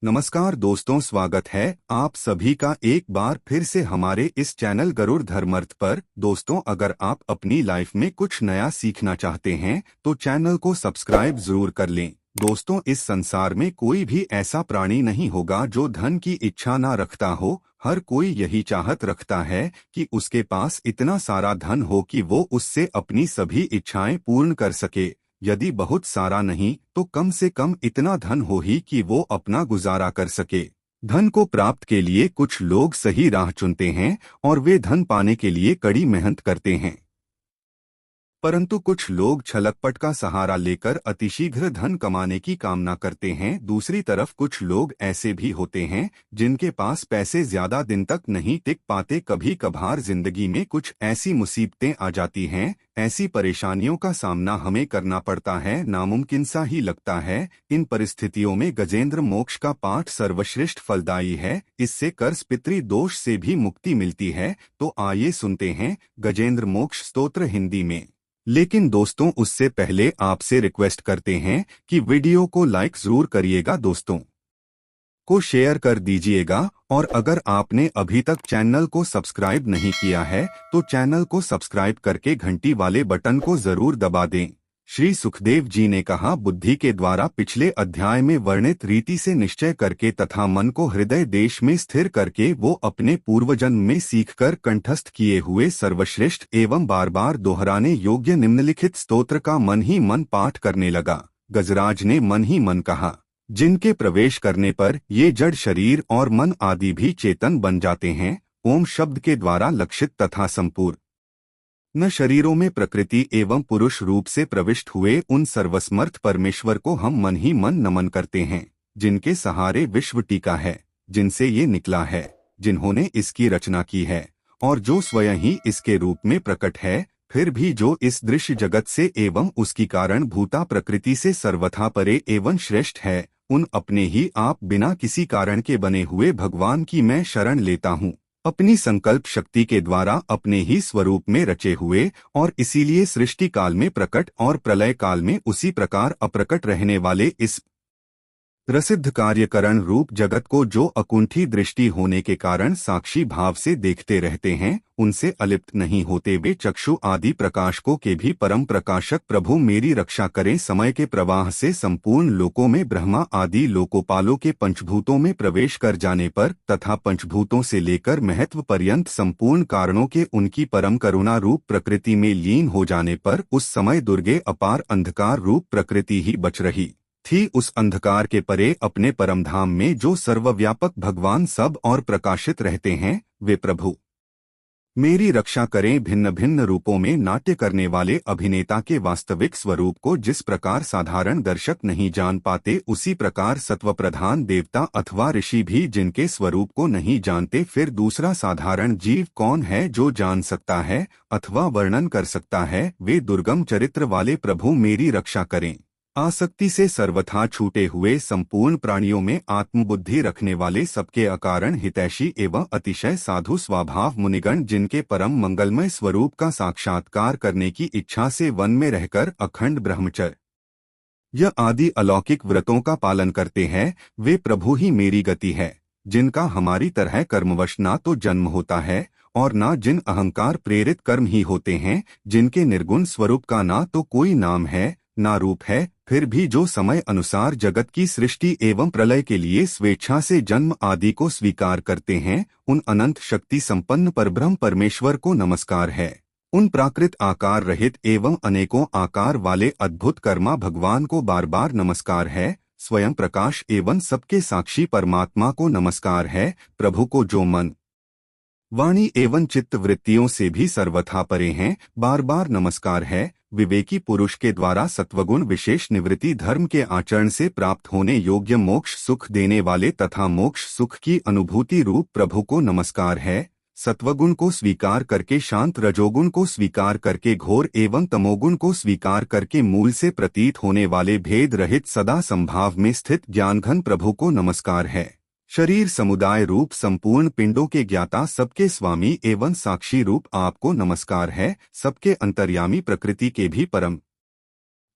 नमस्कार दोस्तों, स्वागत है आप सभी का एक बार फिर से हमारे इस चैनल गरुड़ धर्मर्थ पर। दोस्तों, अगर आप अपनी लाइफ में कुछ नया सीखना चाहते हैं तो चैनल को सब्सक्राइब जरूर कर लें। दोस्तों, इस संसार में कोई भी ऐसा प्राणी नहीं होगा जो धन की इच्छा ना रखता हो। हर कोई यही चाहत रखता है कि उसके पास इतना सारा धन हो कि वो उससे अपनी सभी इच्छाएं पूर्ण कर सके। यदि बहुत सारा नहीं तो कम से कम इतना धन हो ही कि वो अपना गुजारा कर सके। धन को प्राप्त के लिए कुछ लोग सही राह चुनते हैं और वे धन पाने के लिए कड़ी मेहनत करते हैं, परंतु कुछ लोग छलकपट का सहारा लेकर अतिशीघ्र धन कमाने की कामना करते हैं। दूसरी तरफ कुछ लोग ऐसे भी होते हैं जिनके पास पैसे ज्यादा दिन तक नहीं टिक पाते। कभी कभार जिंदगी में कुछ ऐसी मुसीबतें आ जाती हैं, ऐसी परेशानियों का सामना हमें करना पड़ता है, नामुमकिन सा ही लगता है। इन परिस्थितियों में गजेंद्र मोक्ष का पाठ सर्वश्रेष्ठ फलदायी है। इससे कर्ज पितृ दोष से भी मुक्ति मिलती है। तो आइए सुनते हैं गजेंद्र मोक्ष स्तोत्र हिंदी में। लेकिन दोस्तों, उससे पहले आपसे रिक्वेस्ट करते हैं कि वीडियो को लाइक जरूर करिएगा, दोस्तों को शेयर कर दीजिएगा, और अगर आपने अभी तक चैनल को सब्सक्राइब नहीं किया है तो चैनल को सब्सक्राइब करके घंटी वाले बटन को जरूर दबा दें। श्री सुखदेव जी ने कहा, बुद्धि के द्वारा पिछले अध्याय में वर्णित रीति से निश्चय करके तथा मन को हृदय देश में स्थिर करके वो अपने पूर्वजन्म में सीखकर कंठस्थ किए हुए सर्वश्रेष्ठ एवं बार बार दोहराने योग्य निम्नलिखित स्तोत्र का मन ही मन पाठ करने लगा। गजराज ने मन ही मन कहा, जिनके प्रवेश करने पर ये जड़ शरीर और मन आदि भी चेतन बन जाते हैं। ओम शब्द के द्वारा लक्षित तथा संपूर्ण न शरीरों में प्रकृति एवं पुरुष रूप से प्रविष्ट हुए उन सर्वसमर्थ परमेश्वर को हम मन ही मन नमन करते हैं, जिनके सहारे विश्व टीका है, जिनसे ये निकला है, जिन्होंने इसकी रचना की है और जो स्वयं ही इसके रूप में प्रकट है, फिर भी जो इस दृश्य जगत से एवं उसकी कारण भूता प्रकृति से सर्वथा परे एवं श्रेष्ठ है। उन अपने ही आप बिना किसी कारण के बने हुए भगवान की मैं शरण लेता हूँ, अपनी संकल्प शक्ति के द्वारा अपने ही स्वरूप में रचे हुए और इसीलिए सृष्टि काल में प्रकट और प्रलय काल में उसी प्रकार अप्रकट रहने वाले इस प्रसिद्ध कार्यकरण रूप जगत को जो अकुंठी दृष्टि होने के कारण साक्षी भाव से देखते रहते हैं, उनसे अलिप्त नहीं होते वे चक्षु आदि प्रकाशकों के भी परम प्रकाशक प्रभु मेरी रक्षा करें। समय के प्रवाह से संपूर्ण लोकों में ब्रह्मा आदि लोकोपालों के पंचभूतों में प्रवेश कर जाने पर तथा पंचभूतों से लेकर महत्व पर्यंत संपूर्ण कारणों के उनकी परम करुणा रूप प्रकृति में लीन हो जाने पर उस समय दुर्गे अपार अंधकार रूप प्रकृति ही बच रही थी। उस अंधकार के परे अपने परमधाम में जो सर्वव्यापक भगवान सब और प्रकाशित रहते हैं, वे प्रभु मेरी रक्षा करें। भिन्न भिन्न रूपों में नाट्य करने वाले अभिनेता के वास्तविक स्वरूप को जिस प्रकार साधारण दर्शक नहीं जान पाते, उसी प्रकार सत्वप्रधान देवता अथवा ऋषि भी जिनके स्वरूप को नहीं जानते, फिर दूसरा साधारण जीव कौन है जो जान सकता है अथवा वर्णन कर सकता है। वे दुर्गम चरित्र वाले प्रभु मेरी रक्षा करें। आसक्ति से सर्वथा छूटे हुए संपूर्ण प्राणियों में आत्मबुद्धि रखने वाले सबके अकारण हितैषी एवं अतिशय साधु स्वभाव मुनिगण, जिनके परम मंगलमय स्वरूप का साक्षात्कार करने की इच्छा से वन में रहकर अखंड ब्रह्मचर्य यह आदि अलौकिक व्रतों का पालन करते हैं, वे प्रभु ही मेरी गति है। जिनका हमारी तरह कर्मवश ना तो जन्म होता है और ना जिन अहंकार प्रेरित कर्म ही होते हैं, जिनके निर्गुण स्वरूप का ना तो कोई नाम है ना रूप है, फिर भी जो समय अनुसार जगत की सृष्टि एवं प्रलय के लिए स्वेच्छा से जन्म आदि को स्वीकार करते हैं, उन अनंत शक्ति संपन्न परब्रह्म परमेश्वर को नमस्कार है। उन प्राकृत आकार रहित एवं अनेकों आकार वाले अद्भुत कर्मा भगवान को बार बार नमस्कार है। स्वयं प्रकाश एवं सबके साक्षी परमात्मा को नमस्कार है। प्रभु को जो मन वाणी एवं चित्त वृत्तियों से भी सर्वथा परे हैं, बार बार नमस्कार है। विवेकी पुरुष के द्वारा सत्वगुण विशेष निवृत्ति धर्म के आचरण से प्राप्त होने योग्य मोक्ष सुख देने वाले तथा मोक्ष सुख की अनुभूति रूप प्रभु को नमस्कार है। सत्वगुण को स्वीकार करके शांत, रजोगुण को स्वीकार करके घोर एवं तमोगुण को स्वीकार करके मूल से प्रतीत होने वाले भेद रहित सदा संभाव में स्थित ज्ञानघन प्रभु को नमस्कार है। शरीर समुदाय रूप संपूर्ण पिंडों के ज्ञाता सबके स्वामी एवं साक्षी रूप आपको नमस्कार है। सबके अंतर्यामी प्रकृति के भी परम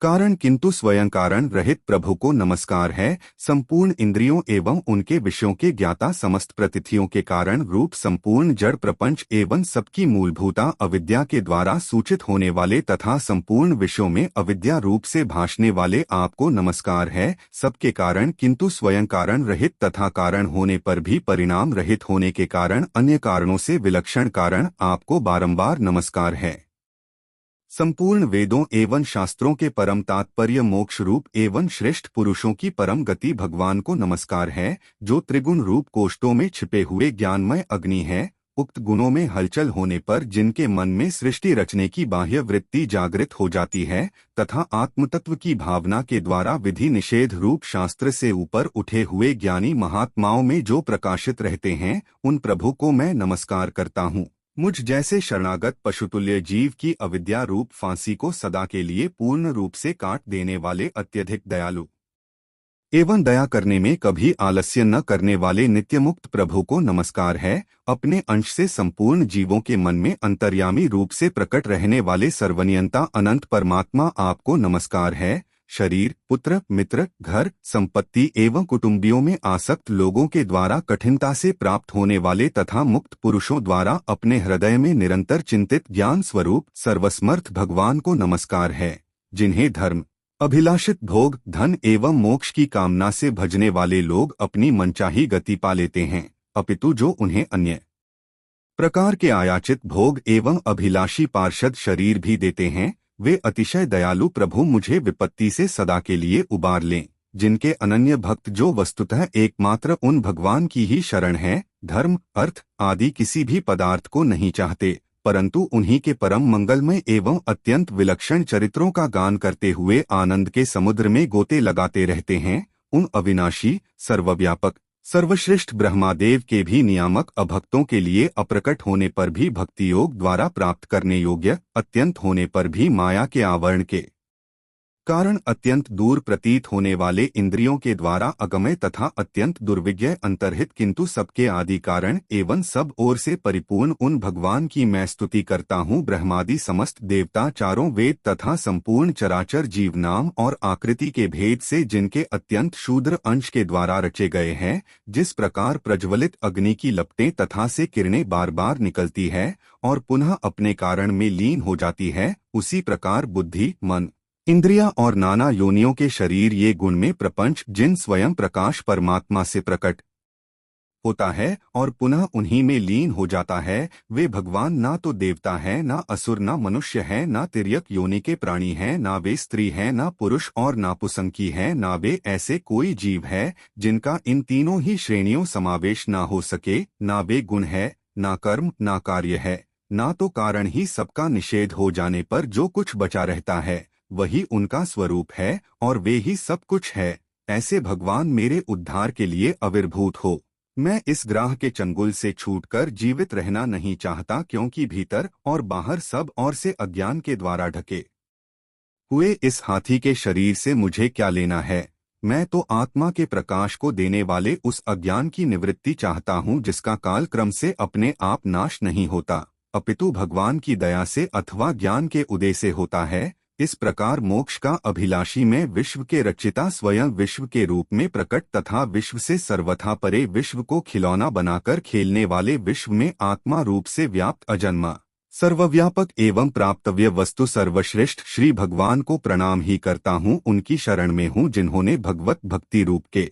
कारण किंतु स्वयं कारण रहित प्रभु को नमस्कार है। संपूर्ण इंद्रियों एवं उनके विषयों के ज्ञाता, समस्त प्रतीतियों के कारण रूप, संपूर्ण जड़ प्रपंच एवं सबकी मूलभूता अविद्या के द्वारा सूचित होने वाले तथा संपूर्ण विषयों में अविद्या रूप से भासने वाले आपको नमस्कार है। सबके कारण किंतु स्वयं कारण रहित तथा कारण होने पर भी परिणाम रहित होने के कारण अन्य कारणों से विलक्षण कारण आपको बारंबार नमस्कार है। संपूर्ण वेदों एवं शास्त्रों के परम तात्पर्य मोक्ष रूप एवं श्रेष्ठ पुरुषों की परम गति भगवान को नमस्कार है, जो त्रिगुण रूप कोष्ठों में छिपे हुए ज्ञानमय अग्नि है। उक्त गुणों में हलचल होने पर जिनके मन में सृष्टि रचने की बाह्य वृत्ति जागृत हो जाती है तथा आत्मतत्व की भावना के द्वारा विधि निषेध रूप शास्त्र से ऊपर उठे हुए ज्ञानी महात्माओं में जो प्रकाशित रहते हैं, उन प्रभु को मैं नमस्कार करता हूँ। मुझ जैसे शरणागत पशुतुल्य जीव की अविद्या रूप फांसी को सदा के लिए पूर्ण रूप से काट देने वाले अत्यधिक दयालु एवं दया करने में कभी आलस्य न करने वाले नित्य मुक्त प्रभु को नमस्कार है। अपने अंश से संपूर्ण जीवों के मन में अंतर्यामी रूप से प्रकट रहने वाले सर्वनियंता अनंत परमात्मा आपको नमस्कार है। शरीर, पुत्र, मित्र, घर, संपत्ति एवं कुटुंबियों में आसक्त लोगों के द्वारा कठिनता से प्राप्त होने वाले तथा मुक्त पुरुषों द्वारा अपने हृदय में निरंतर चिंतित ज्ञान स्वरूप सर्वसमर्थ भगवान को नमस्कार है। जिन्हें धर्म, अभिलाषित भोग, धन एवं मोक्ष की कामना से भजने वाले लोग अपनी मनचाही गति पा लेते हैं, अपितु जो उन्हें अन्य प्रकार के आयाचित भोग एवं अभिलाषी पार्षद शरीर भी देते हैं, वे अतिशय दयालु प्रभु मुझे विपत्ति से सदा के लिए उबार लें। जिनके अनन्य भक्त जो वस्तुतः एकमात्र उन भगवान की ही शरण है, धर्म, अर्थ आदि किसी भी पदार्थ को नहीं चाहते, परंतु उन्हीं के परम मंगलमय एवं अत्यंत विलक्षण चरित्रों का गान करते हुए आनंद के समुद्र में गोते लगाते रहते हैं, उन अविनाशी, सर्वव्यापक, सर्वश्रेष्ठ ब्रह्मादेव के भी नियामक अभक्तों के लिए अप्रकट होने पर भी भक्ति योग द्वारा प्राप्त करने योग्य, अत्यंत होने पर भी माया के आवरण के कारण अत्यंत दूर प्रतीत होने वाले इंद्रियों के द्वारा अगम्य तथा अत्यंत दुर्विज्ञ अंतर्हित किंतु सबके आदि कारण एवं सब ओर से परिपूर्ण उन भगवान की मैं स्तुति करता हूँ। ब्रह्मादि समस्त देवता, चारों वेद तथा संपूर्ण चराचर जीव नाम और आकृति के भेद से जिनके अत्यंत शूद्र अंश के द्वारा रचे गए हैं, जिस प्रकार प्रज्वलित अग्नि की लपटें तथा से किरणें बार बार निकलती है और पुनः अपने कारण में लीन हो जाती है, उसी प्रकार बुद्धि, मन, इंद्रिया और नाना योनियों के शरीर ये गुण में प्रपंच जिन स्वयं प्रकाश परमात्मा से प्रकट होता है और पुनः उन्हीं में लीन हो जाता है, वे भगवान ना तो देवता है, ना असुर, ना मनुष्य है, ना तिर्यक योनि के प्राणी हैं, ना वे स्त्री हैं, ना पुरुष और ना पुसंकी हैं, ना वे ऐसे कोई जीव है जिनका इन तीनों ही श्रेणियों समावेश ना हो सके, ना वे गुण है, ना कर्म, ना कार्य है, ना तो कारण ही सबका निषेध हो जाने पर जो कुछ बचा रहता है वही उनका स्वरूप है और वे ही सब कुछ है। ऐसे भगवान मेरे उद्धार के लिए आविर्भूत हो। मैं इस ग्राह के चंगुल से छूटकर जीवित रहना नहीं चाहता, क्योंकि भीतर और बाहर सब ओर से अज्ञान के द्वारा ढके हुए इस हाथी के शरीर से मुझे क्या लेना है। मैं तो आत्मा के प्रकाश को देने वाले उस अज्ञान की निवृत्ति चाहता हूँ, जिसका काल क्रम से अपने आप नाश नहीं होता, अपितु भगवान की दया से अथवा ज्ञान के उदय से होता है। इस प्रकार मोक्ष का अभिलाषी मैं विश्व के रचिता स्वयं विश्व के रूप में प्रकट तथा विश्व से सर्वथा परे विश्व को खिलौना बनाकर खेलने वाले विश्व में आत्मा रूप से व्याप्त अजन्मा, सर्वव्यापक एवं प्राप्तव्य वस्तु सर्वश्रेष्ठ श्री भगवान को प्रणाम ही करता हूँ। उनकी शरण में हूँ जिन्होंने भगवत भक्ति रूप के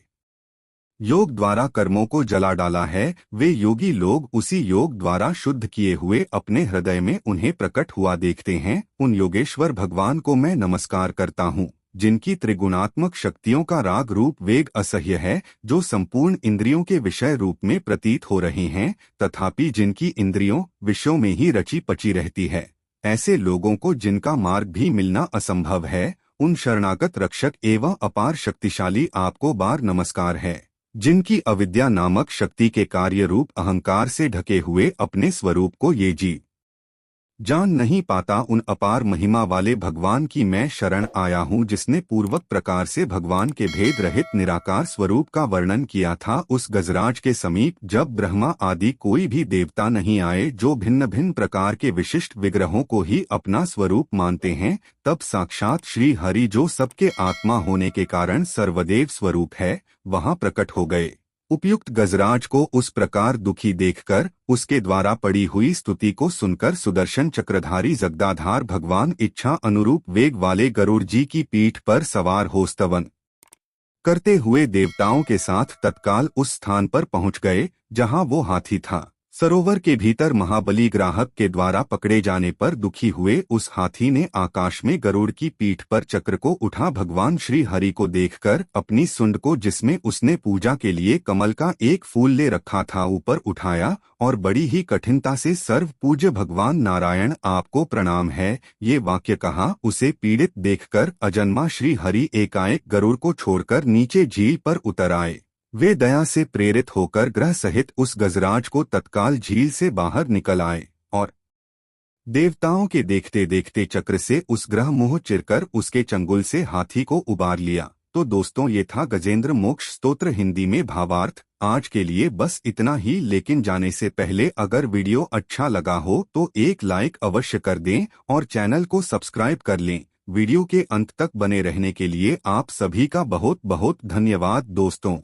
योग द्वारा कर्मों को जला डाला है। वे योगी लोग उसी योग द्वारा शुद्ध किए हुए अपने हृदय में उन्हें प्रकट हुआ देखते हैं। उन योगेश्वर भगवान को मैं नमस्कार करता हूँ, जिनकी त्रिगुणात्मक शक्तियों का राग रूप वेग असह्य है, जो संपूर्ण इंद्रियों के विषय रूप में प्रतीत हो रही हैं, तथापि जिनकी इंद्रियों विषयों में ही रची पची रहती है। ऐसे लोगों को जिनका मार्ग भी मिलना असंभव है, उन शरणागत रक्षक एवं अपार शक्तिशाली आपको बार नमस्कार है, जिनकी अविद्या नामक शक्ति के कार्य रूप अहंकार से ढके हुए अपने स्वरूप को ये जी जान नहीं पाता उन अपार महिमा वाले भगवान की मैं शरण आया हूँ, जिसने पूर्वक प्रकार से भगवान के भेद रहित निराकार स्वरूप का वर्णन किया था। उस गजराज के समीप जब ब्रह्मा आदि कोई भी देवता नहीं आए, जो भिन्न भिन्न प्रकार के विशिष्ट विग्रहों को ही अपना स्वरूप मानते हैं, तब साक्षात श्री हरि, जो सबके आत्मा होने के कारण सर्वदेव स्वरूप है, वहां प्रकट हो गए। उपयुक्त गजराज को उस प्रकार दुखी देखकर, उसके द्वारा पड़ी हुई स्तुति को सुनकर सुदर्शन चक्रधारी जगदाधार भगवान इच्छा अनुरूप वेग वाले गरुड़ जी की पीठ पर सवार हो स्तवन करते हुए देवताओं के साथ तत्काल उस स्थान पर पहुंच गए जहां वो हाथी था। सरोवर के भीतर महाबली ग्राहक के द्वारा पकड़े जाने पर दुखी हुए उस हाथी ने आकाश में गरुड़ की पीठ पर चक्र को उठा भगवान श्री हरि को देखकर अपनी सुंड को, जिसमें उसने पूजा के लिए कमल का एक फूल ले रखा था, ऊपर उठाया और बड़ी ही कठिनता से सर्व पूज्य भगवान नारायण, आपको प्रणाम है, ये वाक्य कहा। उसे पीड़ित देखकर अजन्मा श्री हरि एकाएक गरुड़ को छोड़कर नीचे झील पर उतर आए। वे दया से प्रेरित होकर ग्रह सहित उस गजराज को तत्काल झील से बाहर निकल आए और देवताओं के देखते देखते चक्र से उस ग्रह मोह चिरकर उसके चंगुल से हाथी को उबार लिया। तो दोस्तों, ये था गजेंद्र मोक्ष स्तोत्र हिंदी में भावार्थ। आज के लिए बस इतना ही, लेकिन जाने से पहले अगर वीडियो अच्छा लगा हो तो एक लाइक अवश्य कर दें और चैनल को सब्सक्राइब कर लें। वीडियो के अंत तक बने रहने के लिए आप सभी का बहुत बहुत धन्यवाद दोस्तों।